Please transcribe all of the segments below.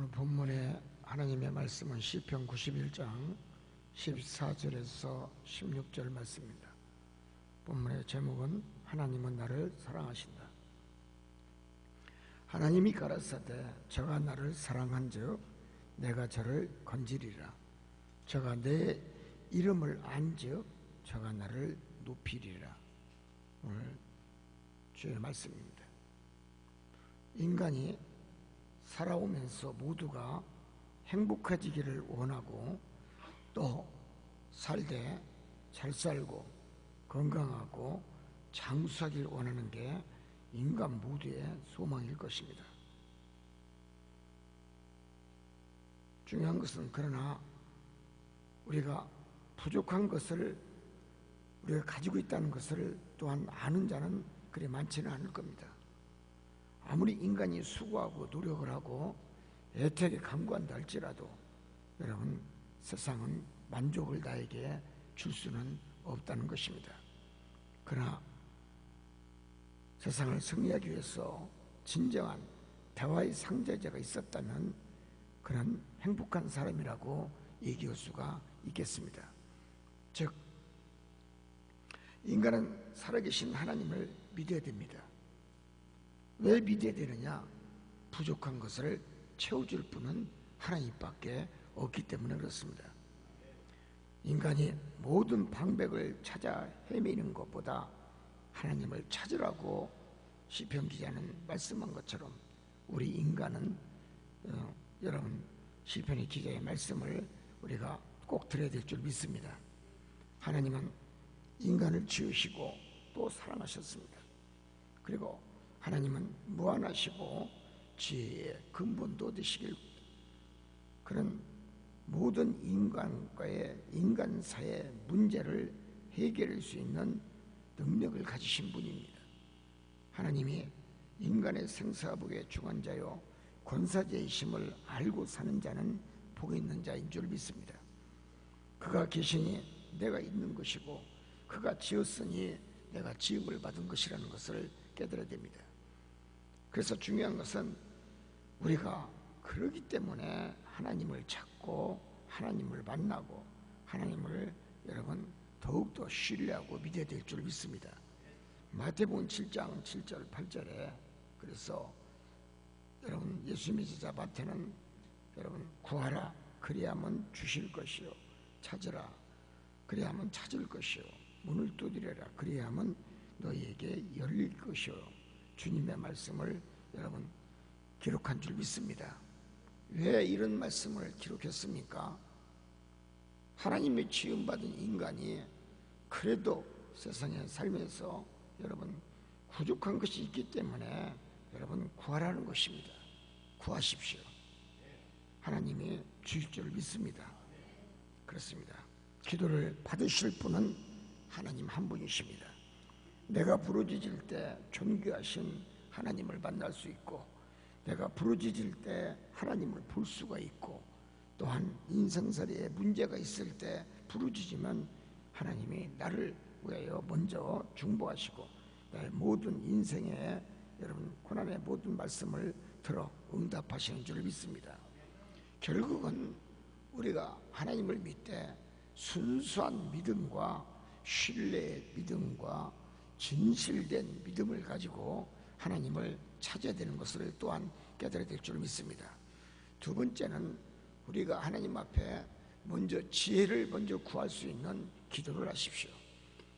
오늘 본문의 하나님의 말씀은 시편 91장 14절에서 16절 말씀입니다. 본문의 제목은 하나님은 나를 사랑하신다. 하나님이 가라사대 저가 나를 사랑한즉 내가 저를 건지리라. 저가 내 이름을 안즉 저가 나를 높이리라. 오늘 주의 말씀입니다. 인간이 살아오면서 모두가 행복해지기를 원하고 또 살되 잘 살고 건강하고 장수하기를 원하는 게 인간 모두의 소망일 것입니다. 중요한 것은 그러나 우리가 부족한 것을 우리가 가지고 있다는 것을 또한 아는 자는 그리 많지는 않을 겁니다. 아무리 인간이 수고하고 노력을 하고 애타게 강구한다 할지라도 여러분, 세상은 만족을 나에게 줄 수는 없다는 것입니다. 그러나 세상을 승리하기 위해서 진정한 대화의 상대자가 있었다면 그는 행복한 사람이라고 얘기할 수가 있겠습니다. 즉, 인간은 살아계신 하나님을 믿어야 됩니다. 왜 믿어야 되느냐? 부족한 것을 채워줄 분은 하나님밖에 없기 때문에 그렇습니다. 인간이 모든 방백을 찾아 헤매는 것보다 하나님을 찾으라고 시편 기자는 말씀한 것처럼 우리 인간은 여러분, 시편의 기자의 말씀을 우리가 꼭 들어야 될 줄 믿습니다. 하나님은 인간을 지으시고 또 사랑하셨습니다. 그리고 하나님은 무한하시고 지혜의 근본도 되시길, 그런 모든 인간과의 인간사의 문제를 해결할 수 있는 능력을 가지신 분입니다. 하나님이 인간의 생사복의 주관자요 권사자이심을 알고 사는 자는 복이 있는 자인 줄 믿습니다. 그가 계시니 내가 있는 것이고 그가 지었으니 내가 지음을 받은 것이라는 것을 깨달아야 됩니다. 그래서 중요한 것은 우리가 그러기 때문에 하나님을 찾고 하나님을 만나고 하나님을 여러분 더욱더 신뢰하고 믿어야 될 줄 믿습니다. 마태복음 7장 7절 8절에 그래서 여러분, 예수님의 제자 마태는 여러분, 구하라 그리하면 주실 것이요, 찾으라 그리하면 찾을 것이요, 문을 두드려라 그리하면 너희에게 열릴 것이요, 주님의 말씀을 여러분 기록한 줄 믿습니다. 왜 이런 말씀을 기록했습니까? 하나님의 지음받은 인간이 그래도 세상에 살면서 여러분 부족한 것이 있기 때문에 여러분 구하라는 것입니다. 구하십시오. 하나님이 주실 줄 믿습니다. 그렇습니다. 기도를 받으실 분은 하나님 한 분이십니다. 내가 부르짖을 때 존귀하신 하나님을 만날 수 있고, 내가 부르짖을 때 하나님을 볼 수가 있고, 또한 인생살이에 문제가 있을 때 부르짖으면 하나님이 나를 위하여 먼저 중보하시고 나의 모든 인생의 여러분 고난의 모든 말씀을 들어 응답하시는 줄 믿습니다. 결국은 우리가 하나님을 믿되 순수한 믿음과 신뢰의 믿음과 진실된 믿음을 가지고 하나님을 찾아야 되는 것을 또한 깨달아야 될 줄 믿습니다. 두 번째는 우리가 하나님 앞에 먼저 지혜를 먼저 구할 수 있는 기도를 하십시오.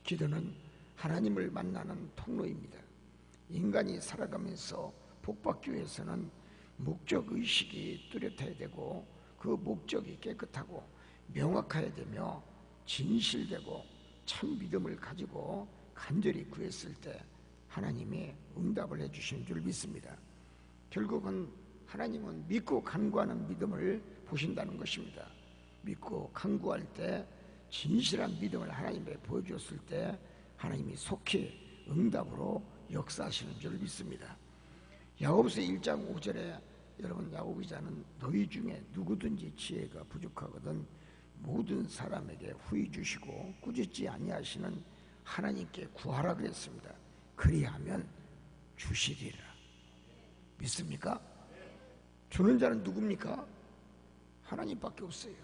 기도는 하나님을 만나는 통로입니다. 인간이 살아가면서 복받기 위해서는 목적의식이 뚜렷해야 되고 그 목적이 깨끗하고 명확해야 되며 진실되고 참 믿음을 가지고 간절히 구했을 때 하나님이 응답을 해주시는 줄 믿습니다. 결국은 하나님은 믿고 간구하는 믿음을 보신다는 것입니다. 믿고 간구할 때 진실한 믿음을 하나님께 보여주었을 때 하나님이 속히 응답으로 역사하시는 줄 믿습니다. 야고보서 1장 5절에 여러분, 야고보 기자는 너희 중에 누구든지 지혜가 부족하거든 모든 사람에게 후히 주시고 꾸짖지 아니하시는 하나님께 구하라 그랬습니다. 그리하면 주시리라. 믿습니까? 주는 자는 누굽니까? 하나님밖에 없어요.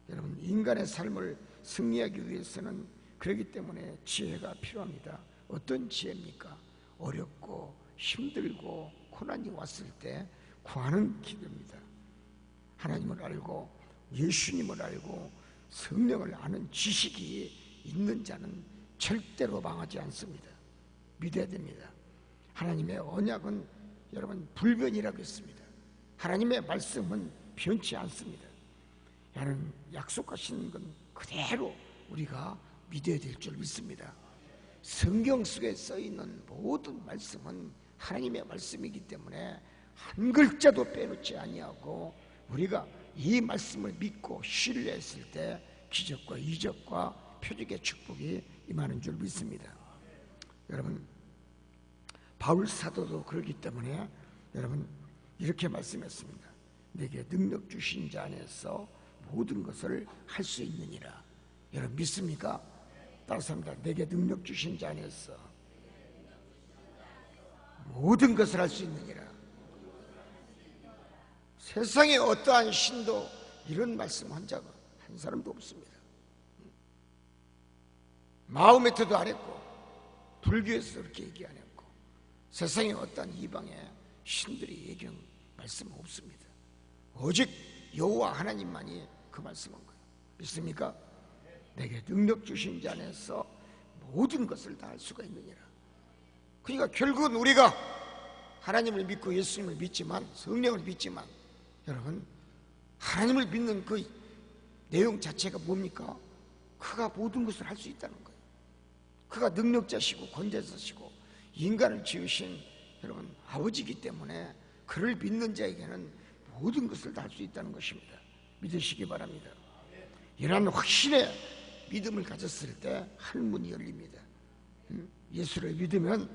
여러분, 인간의 삶을 승리하기 위해서는 그렇기 때문에 지혜가 필요합니다. 어떤 지혜입니까? 어렵고 힘들고 고난이 왔을 때 구하는 기도입니다. 하나님을 알고 예수님을 알고 성령을 아는 지식이 있는 자는 절대로 망하지 않습니다. 믿어야 됩니다. 하나님의 언약은 여러분 불변이라고 했습니다. 하나님의 말씀은 변치 않습니다. 하나님 약속하신 건 그대로 우리가 믿어야 될 줄 믿습니다. 성경 속에 써있는 모든 말씀은 하나님의 말씀이기 때문에 한 글자도 빼놓지 아니하고 우리가 이 말씀을 믿고 신뢰했을 때 기적과 이적과 표적의 축복이 임하는 줄 믿습니다. 여러분, 바울 사도도 그렇기 때문에 여러분 이렇게 말씀했습니다. 내게 능력 주신 자 안에서 모든 것을 할 수 있느니라. 여러분 믿습니까? 따라서 합니다. 내게 능력 주신 자 안에서 모든 것을 할 수 있느니라. 세상에 어떠한 신도 이런 말씀 한 자가 한 사람도 없습니다. 마호메트도 안 했고 불교에서 그렇게 얘기 안 했고 세상에 어떠한 이방의 신들이 얘기한 말씀은 없습니다. 오직 여호와 하나님만이 그 말씀한 거예요. 믿습니까? 내게 능력 주신 자 안에서 모든 것을 다 할 수가 있느니라. 그러니까 결국은 우리가 하나님을 믿고 예수님을 믿지만 성령을 믿지만 여러분 하나님을 믿는 그 내용 자체가 뭡니까? 그가 모든 것을 할 수 있다는 거예요. 그가 능력자시고 권세자시고 인간을 지으신 여러분 아버지이기 때문에 그를 믿는 자에게는 모든 것을 다 할 수 있다는 것입니다. 믿으시기 바랍니다. 이러한 확신의 믿음을 가졌을 때 한문이 열립니다. 예수를 믿으면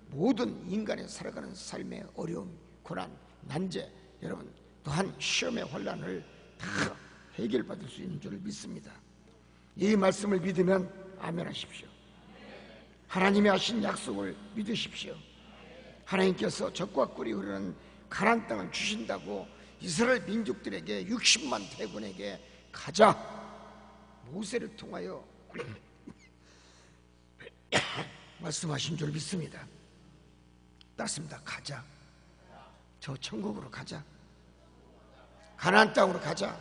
모든 인간의 살아가는 삶의 어려움, 고난, 난제, 여러분 또한 시험의 환난을 다 해결받을 수 있는 줄 믿습니다. 이 말씀을 믿으면 아멘 하십시오. 하나님이 하신 약속을 믿으십시오. 하나님께서 적과 꿀이 흐르는 가나안 땅을 주신다고 이스라엘 민족들에게 60만 대군에게 가자 모세를 통하여 말씀하신 줄 믿습니다. 따습니다. 가자. 저 천국으로 가자. 가나안 땅으로 가자.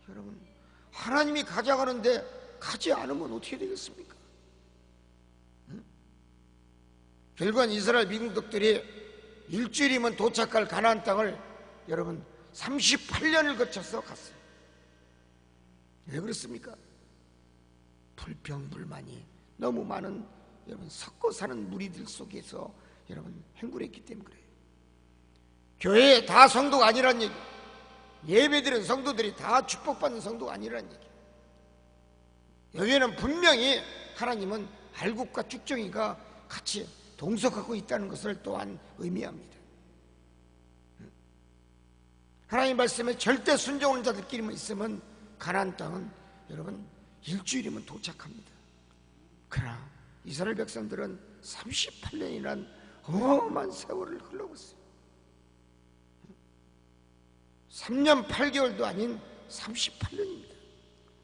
여러분 하나님이 가자 하는데 가지 않으면 어떻게 되겠습니까? 결국은 이스라엘 민족들이 일주일이면 도착할 가나안 땅을 여러분 38년을 거쳐서 갔어요. 왜 그렇습니까? 불평불만이 너무 많은 여러분 섞어 사는 무리들 속에서 여러분 행군했기 때문에 그래요. 교회에 다 성도가 아니란 얘기, 예배드리는 성도들이 다 축복받는 성도가 아니란 얘기. 여기에는 분명히 하나님은 알곡과 쭉정이가 같이 동석하고 있다는 것을 또한 의미합니다. 하나님 말씀에 절대 순종하는 자들끼리만 있으면 가나안 땅은 여러분 일주일이면 도착합니다. 그러나 이스라엘 백성들은 38년이란 어마어마한 세월을 흘러갔어요. 3년 8개월도 아닌 38년입니다.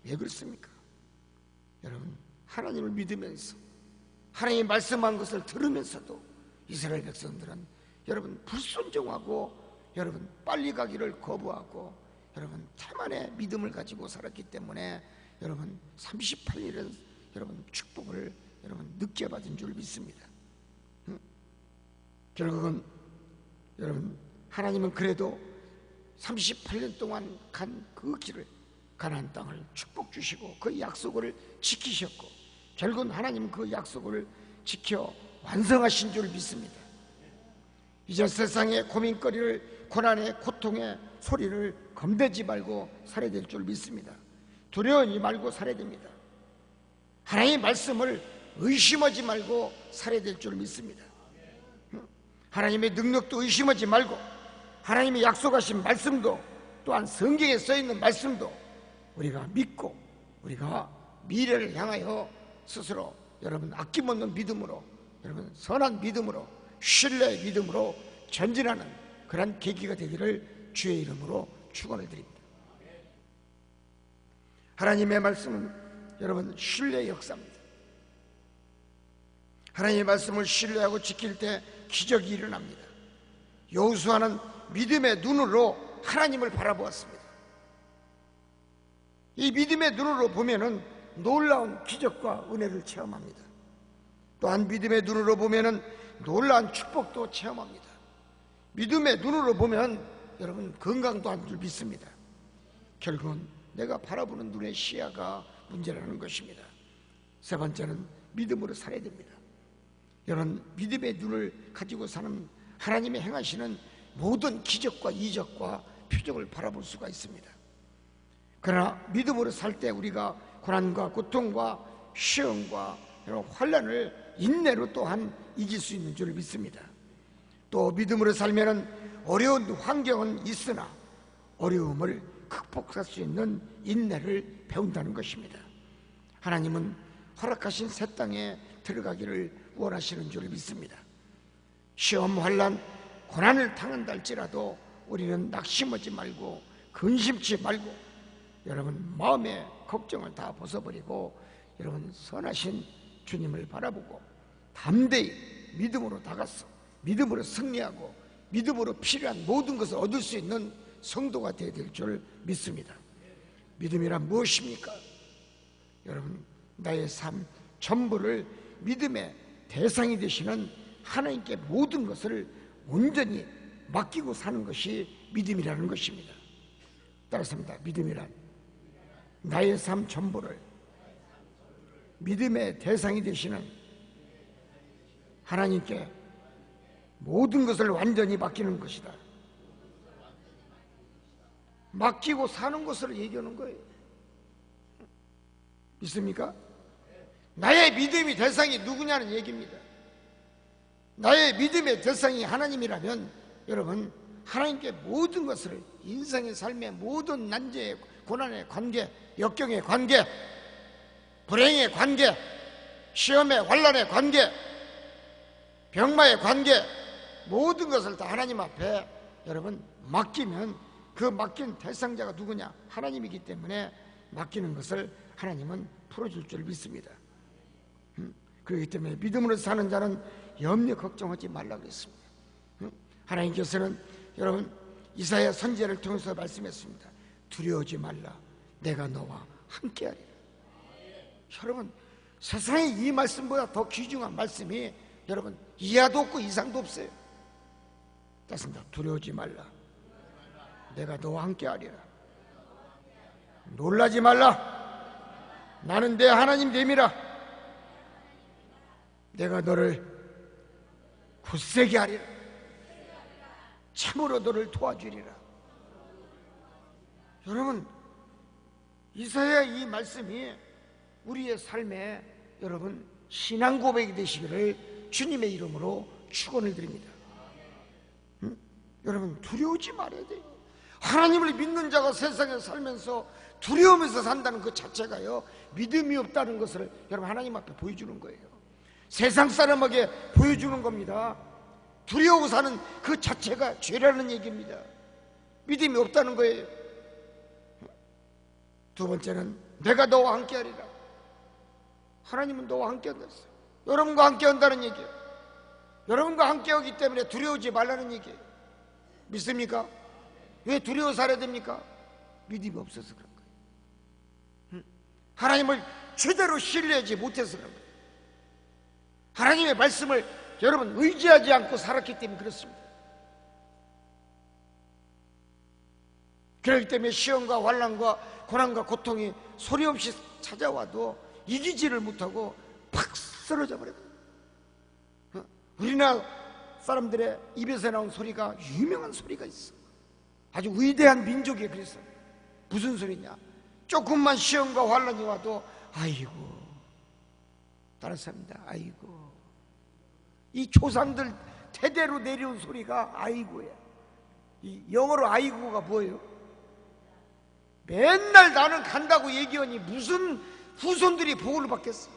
왜 그렇습니까? 여러분 하나님을 믿으면서 하나님이 말씀한 것을 들으면서도 이스라엘 백성들은 여러분 불순종하고 여러분 빨리 가기를 거부하고 여러분 태만의 믿음을 가지고 살았기 때문에 여러분 38일은 여러분 축복을 여러분 늦게 받은 줄 믿습니다. 결국은 여러분 하나님은 그래도 38년 동안 간 그 길을 가나안 땅을 축복 주시고 그 약속을 지키셨고 결국은 하나님은 그 약속을 지켜 완성하신 줄 믿습니다. 이제 세상의 고민거리를 고난의 고통의 소리를 겁내지 말고 살아야 될 줄 믿습니다. 두려워하지 말고 살아야 됩니다. 하나님의 말씀을 의심하지 말고 살아야 될 줄 믿습니다. 하나님의 능력도 의심하지 말고 하나님의 약속하신 말씀도 또한 성경에 써있는 말씀도 우리가 믿고 우리가 미래를 향하여 스스로 여러분 아낌없는 믿음으로 여러분 선한 믿음으로 신뢰의 믿음으로 전진하는 그런 계기가 되기를 주의 이름으로 축원을 드립니다. 하나님의 말씀은 여러분 신뢰의 역사입니다. 하나님의 말씀을 신뢰하고 지킬 때 기적이 일어납니다. 여호수아는 믿음의 눈으로 하나님을 바라보았습니다. 이 믿음의 눈으로 보면은 놀라운 기적과 은혜를 체험합니다. 또한 믿음의 눈으로 보면은 놀라운 축복도 체험합니다. 믿음의 눈으로 보면 여러분 건강도 한 줄 믿습니다. 결국은 내가 바라보는 눈의 시야가 문제라는 것입니다. 세 번째는 믿음으로 살아야 됩니다. 여러분 믿음의 눈을 가지고 사는 하나님의 행하시는 모든 기적과 이적과 표적을 바라볼 수가 있습니다. 그러나 믿음으로 살 때 우리가 고난과 고통과 시험과 환난을 인내로 또한 이길 수 있는 줄 믿습니다. 또 믿음으로 살면은 어려운 환경은 있으나 어려움을 극복할 수 있는 인내를 배운다는 것입니다. 하나님은 허락하신 새 땅에 들어가기를 원하시는 줄 믿습니다. 시험, 환난, 고난을 당한다 할지라도 우리는 낙심하지 말고 근심치 말고 여러분 마음의 걱정을 다 벗어버리고 여러분 선하신 주님을 바라보고 담대히 믿음으로 다가서 믿음으로 승리하고 믿음으로 필요한 모든 것을 얻을 수 있는 성도가 되어야 될 줄 믿습니다. 믿음이란 무엇입니까? 여러분 나의 삶 전부를 믿음의 대상이 되시는 하나님께 모든 것을 온전히 맡기고 사는 것이 믿음이라는 것입니다. 따라서입니다. 믿음이란 나의 삶 전부를 믿음의 대상이 되시는 하나님께 모든 것을 완전히 맡기는 것이다. 맡기고 사는 것을 얘기하는 거예요. 믿습니까? 나의 믿음의 대상이 누구냐는 얘기입니다. 나의 믿음의 대상이 하나님이라면 여러분 하나님께 모든 것을 인생의 삶의 모든 난제의 고난의 관계, 역경의 관계, 불행의 관계, 시험의 환난의 관계, 병마의 관계 모든 것을 다 하나님 앞에 여러분 맡기면 그 맡긴 대상자가 누구냐? 하나님이기 때문에 맡기는 것을 하나님은 풀어줄 줄 믿습니다. 그렇기 때문에 믿음으로 사는 자는 염려 걱정하지 말라고 했습니다. 하나님께서는 여러분 이사야 선지자를 통해서 말씀했습니다. 두려워하지 말라. 내가 너와 함께하리라. 여러분 세상에 이 말씀보다 더 귀중한 말씀이 여러분 이하도 없고 이상도 없어요. 따습니다. 두려워하지 말라. 내가 너와 함께하리라. 놀라지 말라. 나는 내 하나님 됨이라. 내가 너를 굳세게 하리라. 참으로 너를 도와주리라. 여러분 이사야 이 말씀이 우리의 삶에 여러분 신앙 고백이 되시기를 주님의 이름으로 축원을 드립니다. 여러분 두려우지 말아야 돼요. 하나님을 믿는 자가 세상에 살면서 두려우면서 산다는 그 자체가요 믿음이 없다는 것을 여러분 하나님 앞에 보여주는 거예요. 세상 사람에게 보여주는 겁니다. 두려워 사는 그 자체가 죄라는 얘기입니다. 믿음이 없다는 거예요. 두 번째는 내가 너와 함께하리라. 하나님은 너와 함께한다. 여러분과 함께한다는 얘기예요. 여러분과 함께하기 때문에 두려우지 말라는 얘기예요. 믿습니까? 왜 두려워 살아야 됩니까? 믿음이 없어서 그런 거예요. 하나님을 제대로 신뢰하지 못해서 그런 거예요. 하나님의 말씀을 여러분 의지하지 않고 살았기 때문에 그렇습니다. 그렇기 때문에 시험과 환난과 고난과 고통이 소리 없이 찾아와도 이기지를 못하고 팍 쓰러져 버려요. 우리나라 사람들의 입에서 나온 소리가 유명한 소리가 있어. 아주 위대한 민족이에요. 그래서 무슨 소리냐? 조금만 시험과 환난이 와도 아이고 따라서합니다. 아이고. 이 조상들 대대로 내려온 소리가 아이고야. 이 영어로 아이고가 뭐예요? 맨날 나는 간다고 얘기하니 무슨 후손들이 복을 받겠어?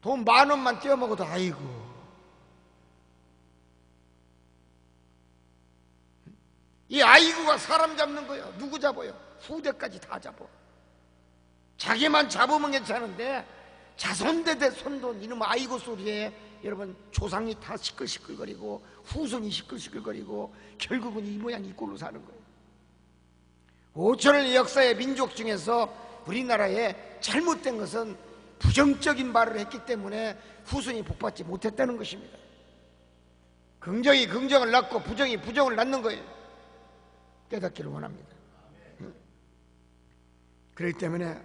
돈 10,000원만 떼어먹어도 아이고. 이 아이고가 사람 잡는 거예요. 누구 잡아요? 후대까지 다 잡아. 자기만 잡으면 괜찮은데 자손대대 손돈 이놈 아이고 소리에 여러분 조상이 다 시끌시끌거리고 후손이 시끌시끌거리고 결국은 이 모양 이 꼴로 사는 거예요. 5천년의 역사의 민족 중에서 우리나라에 잘못된 것은 부정적인 말을 했기 때문에 후손이 복받지 못했다는 것입니다. 긍정이 긍정을 낳고 부정이 부정을 낳는 거예요. 깨닫기를 원합니다. 그렇기 때문에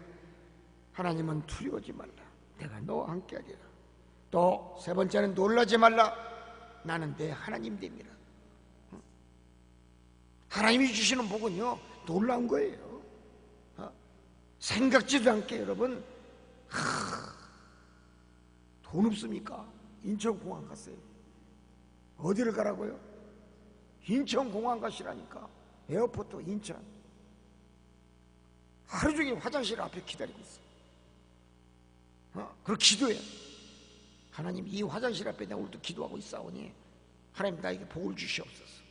하나님은 두려워하지 말라. 내가 너와 함께하리라. 또 세 번째는 놀라지 말라. 나는 내 하나님 됨이라. 하나님이 주시는 복은요 놀라운 거예요. 생각지도 않게 여러분 돈 없습니까? 인천공항 갔어요. 어디를 가라고요? 인천공항 가시라니까. 에어포트 인천. 하루 종일 화장실 앞에 기다리고 있어. 그리고 기도해. 하나님 이 화장실 앞에 내가 오늘도 기도하고 있사오니 하나님 나에게 복을 주시옵소서.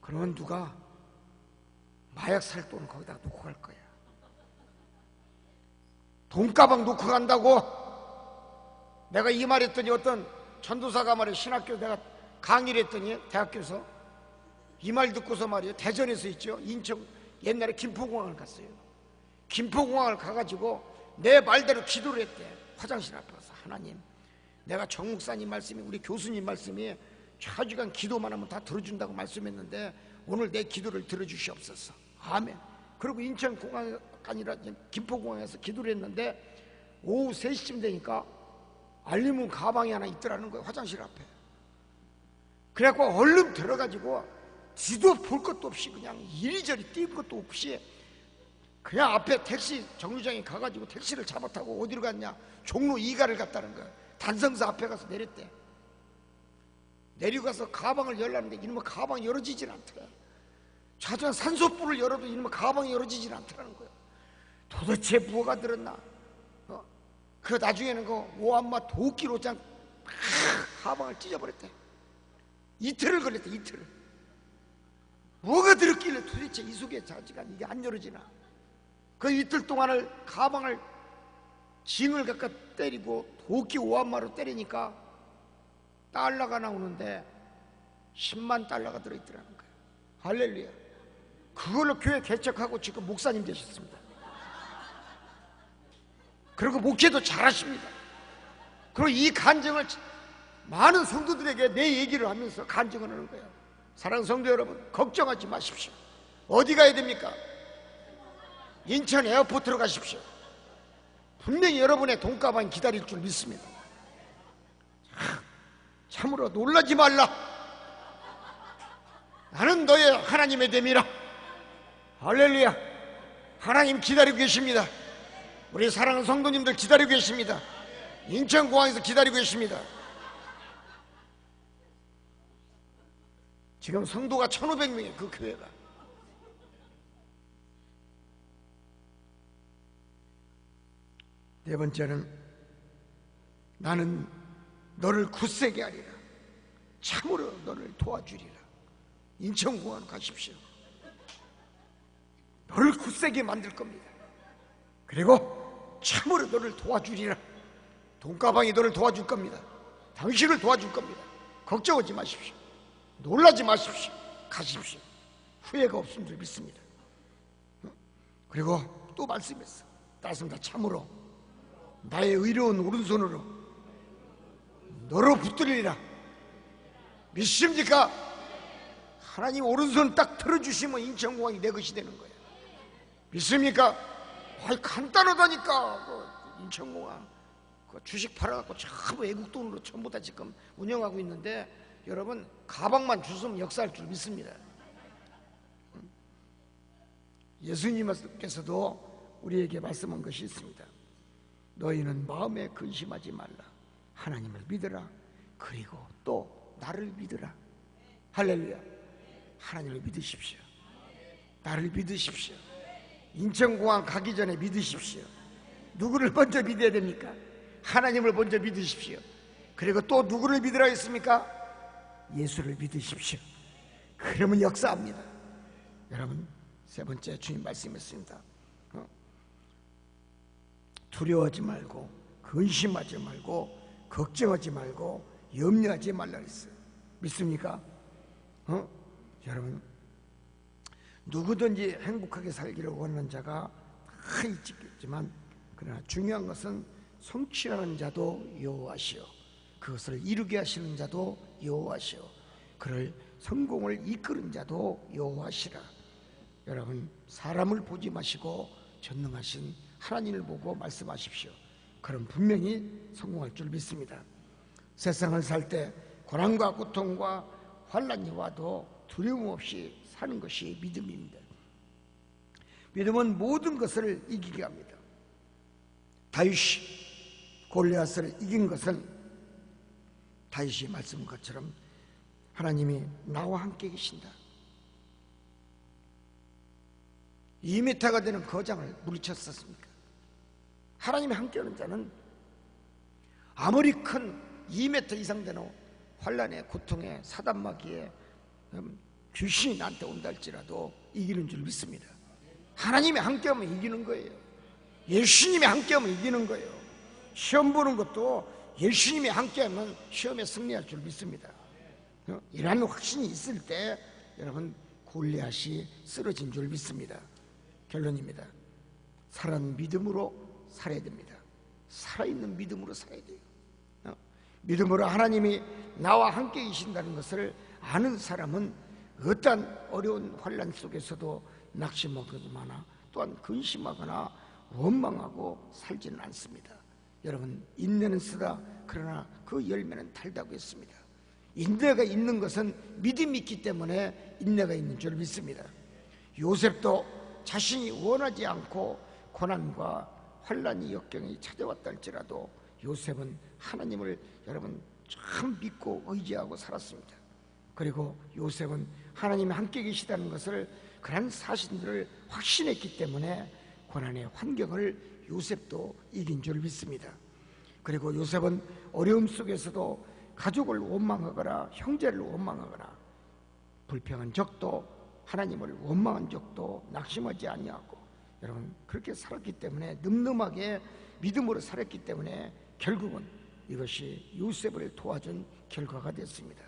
그러면 누가 마약 살 돈을 거기다 놓고 갈 거야. 돈가방 놓고 간다고? 내가 이 말 했더니 어떤 전도사가 말이야. 신학교 내가 강의를 했더니 대학교에서 이 말 듣고서 말이에요. 대전에서 있죠. 인천 옛날에 김포공항을 갔어요. 김포공항을 가가지고 내 말대로 기도를 했대. 화장실 앞에 와서 하나님 내가 정 목사님 말씀이 우리 교수님 말씀이 좌주간 기도만 하면 다 들어준다고 말씀했는데 오늘 내 기도를 들어주시옵소서. 아멘. 그리고 인천공항 아니라 김포공항에서 기도를 했는데 오후 3시쯤 되니까 알림문 가방이 하나 있더라는 거예요. 화장실 앞에. 그래갖고 얼른 들어가지고 뒤도 볼 것도 없이 그냥 이리저리 뛸 것도 없이 그냥 앞에 택시 정류장에 가가지고 택시를 잡아 타고 어디로 갔냐? 종로 2가를 갔다는 거야. 단성사 앞에 가서 내렸대. 내리고 가서 가방을 열라는데 이놈의 가방이 열어지질 않더라. 좌전 산소불을 열어도 이놈의 가방이 열어지질 않더라는 거야. 도대체 뭐가 들었나? 그 나중에는 그 오한마 도끼로 그냥 가방을 찢어버렸대. 이틀을 걸렸대. 이틀을. 뭐가 들었길래 도대체 이 속에 자지간 이게 안 열어지나? 그 이틀 동안을 가방을 징을 갖다 때리고 도끼 오한마로 때리니까 달러가 나오는데 10만 달러가 들어있더라는 거예요. 할렐루야. 그걸로 교회 개척하고 지금 목사님 되셨습니다. 그리고 목회도 잘하십니다. 그리고 이 간증을 많은 성도들에게 내 얘기를 하면서 간증을 하는 거예요. 사랑하는 성도 여러분, 걱정하지 마십시오. 어디 가야 됩니까? 인천 에어포트로 가십시오. 분명히 여러분의 돈가방이 기다릴 줄 믿습니다. 참으로 놀라지 말라. 나는 너의 하나님의 됨이라. 할렐루야. 하나님 기다리고 계십니다. 우리 사랑하는 성도님들 기다리고 계십니다. 인천공항에서 기다리고 계십니다. 지금 성도가 1,500명이에요. 그 교회가. 네 번째는 나는 너를 굳세게 하리라. 참으로 너를 도와주리라. 인천공항 가십시오. 너를 굳세게 만들 겁니다. 그리고 참으로 너를 도와주리라. 돈가방이 너를 도와줄 겁니다. 당신을 도와줄 겁니다. 걱정하지 마십시오. 놀라지 마십시오. 가십시오. 후회가 없는 줄 믿습니다. 그리고 또 말씀했어. 따뜻합니다. 참으로 나의 의로운 오른손으로 너로 붙들리라. 믿습니까? 하나님 오른손 딱 틀어주시면 인천공항이 내 것이 되는 거예요. 믿습니까? 아이 간단하다니까. 그 인천공항 그 주식 팔아갖고 전부 외국 돈으로 전부 다 지금 운영하고 있는데 여러분 가방만 주시면 역사할 줄 믿습니다. 예수님께서도 우리에게 말씀한 것이 있습니다. 너희는 마음에 근심하지 말라. 하나님을 믿으라. 그리고 또 나를 믿으라. 할렐루야. 하나님을 믿으십시오. 나를 믿으십시오. 인천공항 가기 전에 믿으십시오. 누구를 먼저 믿어야 됩니까? 하나님을 먼저 믿으십시오. 그리고 또 누구를 믿으라 했습니까? 예수를 믿으십시오. 그러면 역사합니다. 여러분, 세 번째 주님 말씀했습니다. 두려워하지 말고, 근심하지 말고, 걱정하지 말고, 염려하지 말라 했어요. 믿습니까? 여러분, 누구든지 행복하게 살기를 원하는 자가 다 있겠지만, 그러나 중요한 것은 성취하는 자도 여호와시오, 그것을 이루게 하시는 자도 여호와시오, 그를 성공을 이끄는 자도 여호와시라. 여러분, 사람을 보지 마시고 전능하신 하나님을 보고 말씀하십시오. 그럼 분명히 성공할 줄 믿습니다. 세상을 살 때 고난과 고통과 환난이 와도 두려움 없이 사는 것이 믿음입니다. 믿음은 모든 것을 이기게 합니다. 다윗이 골리앗을 이긴 것은 다윗이 말씀한 것처럼 하나님이 나와 함께 계신다, 2m가 되는 거장을 물리쳤었습니까? 하나님이 함께하는 자는 아무리 큰 2m 이상 되는 환난의 고통에 사단마귀에 귀신이 나한테 온다 할지라도 이기는 줄 믿습니다. 하나님이 함께하면 이기는 거예요. 예수님이 함께하면 이기는 거예요. 시험 보는 것도 예수님이 함께하면 시험에 승리할 줄 믿습니다. 이러한 확신이 있을 때 여러분, 골리앗이 쓰러진 줄 믿습니다. 결론입니다. 살아있는 믿음으로 살아야 됩니다. 살아있는 믿음으로 살아야 돼요. 믿음으로 하나님이 나와 함께 계신다는 것을 아는 사람은 어떠한 어려운 환난 속에서도 낙심하거나 또한 근심하거나 원망하고 살지는 않습니다. 여러분, 인내는 쓰다 그러나 그 열매는 달다고 했습니다. 인내가 있는 것은 믿음이 있기 때문에 인내가 있는 줄 믿습니다. 요셉도 자신이 원하지 않고 고난과 환난이 역경이 찾아왔다 할지라도 요셉은 하나님을 여러분 참 믿고 의지하고 살았습니다. 그리고 요셉은 하나님이 함께 계시다는 것을, 그런 사실들을 확신했기 때문에 고난의 환경을 요셉도 이긴 줄 믿습니다. 그리고 요셉은 어려움 속에서도 가족을 원망하거나 형제를 원망하거나 불평한 적도, 하나님을 원망한 적도 낙심하지 아니하고 여러분 그렇게 살았기 때문에, 늠름하게 믿음으로 살았기 때문에 결국은 이것이 요셉을 도와준 결과가 됐습니다.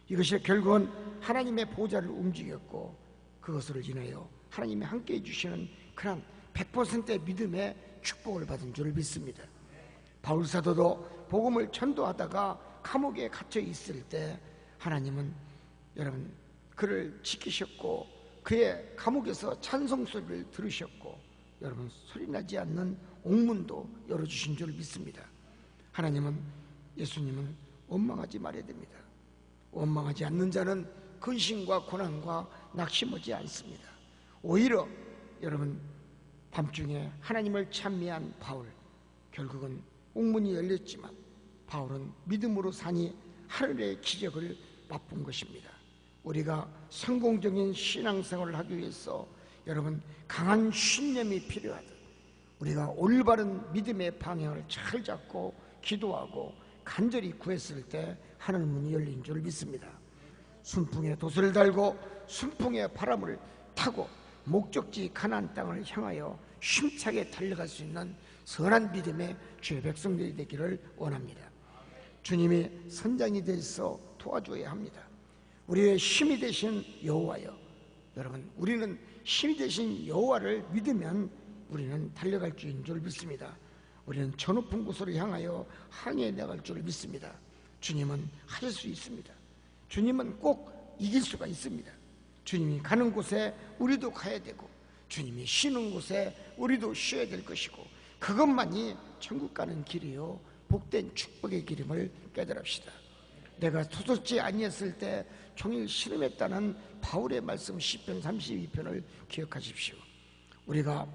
이것이 결국은 하나님의 보좌를 움직였고, 그것을 인하여 하나님이 함께해 주시는 그런 100%의 믿음의 축복을 받은 줄 믿습니다. 바울 사도도 복음을 전도하다가 감옥에 갇혀 있을 때 하나님은 여러분 그를 지키셨고, 그의 감옥에서 찬송 소리를 들으셨고, 여러분 소리나지 않는 옥문도 열어주신 줄 믿습니다. 하나님은, 예수님은 원망하지 말아야 됩니다. 원망하지 않는 자는 근심과 고난과 낙심하지 않습니다. 오히려 여러분 밤중에 하나님을 찬미한 바울, 결국은 옥문이 열렸지만 바울은 믿음으로 사니 하늘의 기적을 맛본 것입니다. 우리가 성공적인 신앙생활을 하기 위해서 여러분 강한 신념이 필요하다. 우리가 올바른 믿음의 방향을 잘 잡고 기도하고 간절히 구했을 때 하늘 문이 열린 줄 믿습니다. 순풍에 돛을 달고 순풍의 바람을 타고 목적지 가나안 땅을 향하여 힘차게 달려갈 수 있는 선한 믿음의 주의 백성들이 되기를 원합니다. 주님이 선장이 되어서 도와줘야 합니다. 우리의 힘이 되신 여호와여, 여러분 우리는 힘이 되신 여호와를 믿으면 우리는 달려갈 줄인 줄 믿습니다. 우리는 저 높은 곳으로 향하여 항해 나갈 줄 믿습니다. 주님은 하실 수 있습니다. 주님은 꼭 이길 수가 있습니다. 주님이 가는 곳에 우리도 가야 되고, 주님이 쉬는 곳에 우리도 쉬어야 될 것이고, 그것만이 천국 가는 길이요 복된 축복의 길임을 깨달읍시다. 내가 소속지 아니었을 때 종일 신음했다는 바울의 말씀 시편 32편을 기억하십시오. 우리가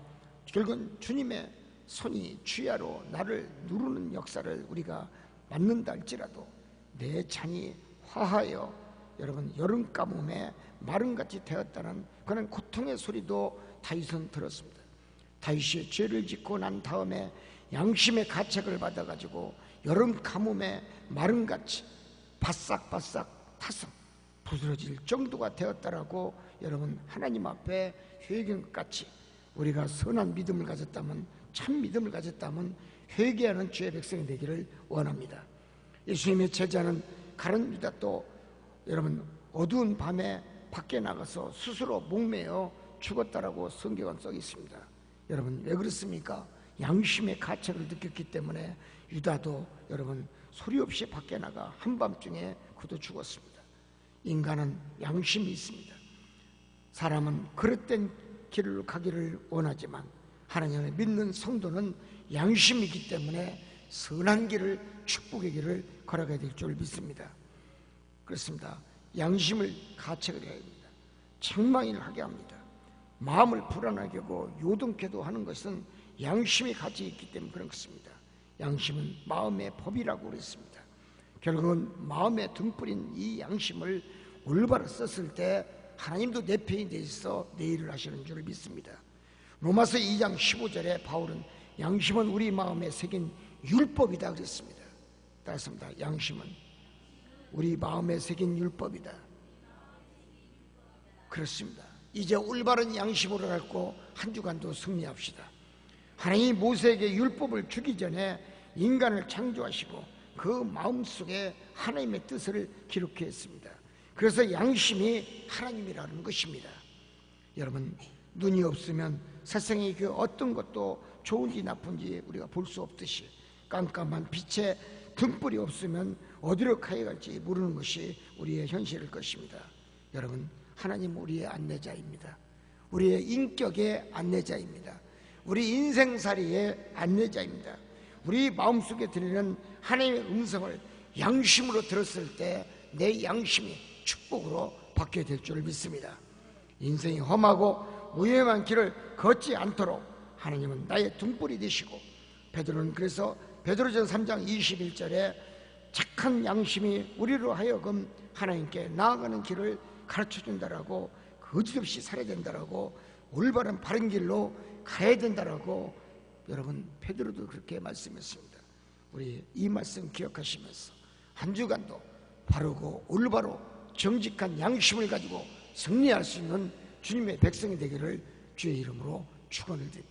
결국은 주님의 손이 주야로 나를 누르는 역사를 우리가 맞는다 할지라도 내 잔이 화하여 여러분 여름 가뭄에 마름같이 되었다는 그런 고통의 소리도 다윗은 들었습니다. 다윗이 죄를 짓고 난 다음에 양심의 가책을 받아가지고 여름 가뭄에 마름같이 바싹바싹 타서 부스러질 정도가 되었다라고 여러분 하나님 앞에 회개한 것 같이 우리가 선한 믿음을 가졌다면, 참 믿음을 가졌다면 회개하는 주의 백성이 되기를 원합니다. 예수님의 제자는 가룟 유다도 여러분 어두운 밤에 밖에 나가서 스스로 목매어 죽었다라고 성경은 써 있습니다. 여러분 왜 그렇습니까? 양심의 가책을 느꼈기 때문에 유다도 여러분 소리 없이 밖에 나가 한밤중에 그도 죽었습니다. 인간은 양심이 있습니다. 사람은 그릇된 길을 가기를 원하지만 하나님을 믿는 성도는 양심이 있기 때문에 선한 길을, 축복의 길을 걸어가야 될 줄 믿습니다. 그렇습니다. 양심을 가책을 해야 합니다. 책망을 하게 합니다. 마음을 불안하게 하고 요동케도 하는 것은 양심이 가지고 있기 때문에 그런 것입니다. 양심은 마음의 법이라고 그랬습니다. 결국은 마음에 등불인 이 양심을 올바로 썼을 때 하나님도 내 편이 되어서 내 일을 하시는 줄 믿습니다. 로마서 2장 15절에 바울은 양심은 우리 마음에 새긴 율법이다 그랬습니다. 따랐습니다. 양심은 우리 마음에 새긴 율법이다. 그렇습니다. 이제 올바른 양심으로 갖고 한 주간도 승리합시다. 하나님이 모세에게 율법을 주기 전에 인간을 창조하시고 그 마음속에 하나님의 뜻을 기록했습니다. 그래서 양심이 하나님이라는 것입니다. 여러분 눈이 없으면 세상에 그 어떤 것도 좋은지 나쁜지 우리가 볼 수 없듯이 깜깜한 빛에 등불이 없으면 어디로 가야 갈지 모르는 것이 우리의 현실일 것입니다. 여러분 하나님 우리의 안내자입니다. 우리의 인격의 안내자입니다. 우리 인생살이의 안내자입니다. 우리 마음속에 들리는 하나님의 음성을 양심으로 들었을 때 내 양심이 축복으로 바뀌어야 될 줄 믿습니다. 인생이 험하고 무위험한 길을 걷지 않도록 하나님은 나의 등불이 되시고, 베드로는 그래서 베드로전 3장 21절에 착한 양심이 우리로 하여금 하나님께 나아가는 길을 가르쳐준다라고, 거짓없이 살아야 된다라고, 올바른 바른 길로 가야 된다라고 여러분 베드로도 그렇게 말씀했습니다. 우리 이 말씀 기억하시면서 한 주간도 바르고 올바로 정직한 양심을 가지고 승리할 수 있는 주님의 백성이 되기를 주의 이름으로 축원을 드립니다.